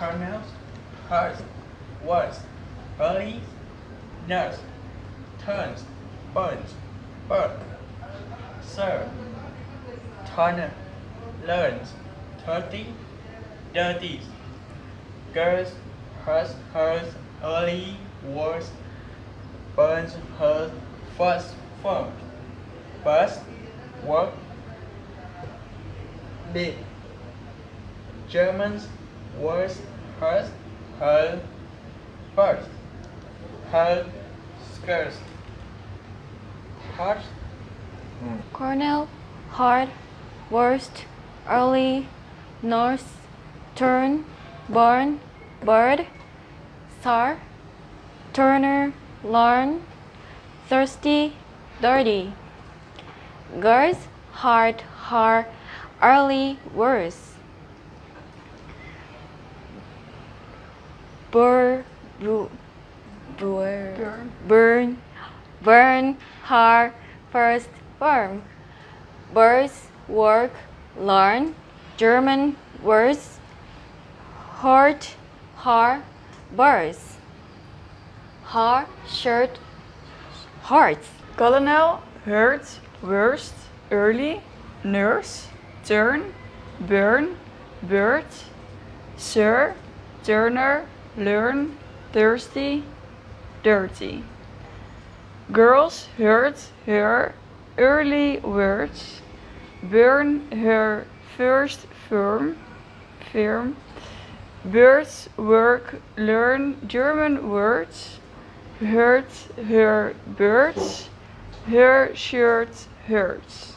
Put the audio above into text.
kernels, hers, was, early, nurse, turns, burns, birth, serve, turner, learns, 30, dirties, girls, hers, early, was, burns, her, first, firm, bus, work, did, Germans, was, hers, her, birth, her, skirts, heart, Cornell, hard, worst, early, nurse, turn, burn, bird, star, turner, learn, thirsty, dirty, girls, hard, early, worse, burn, hard, first, firm, birds, work, learn, German, words, heart, birds, heart, shirt, hearts, Colonel, hurt, worst, early, nurse, turn, burn, bird, sir, turner, learn, thirsty, dirty. Girls, hurt, her, early words, burn, her, first, firm, birds, work, learn, German words, hurt, her, birds, her shirt hurts.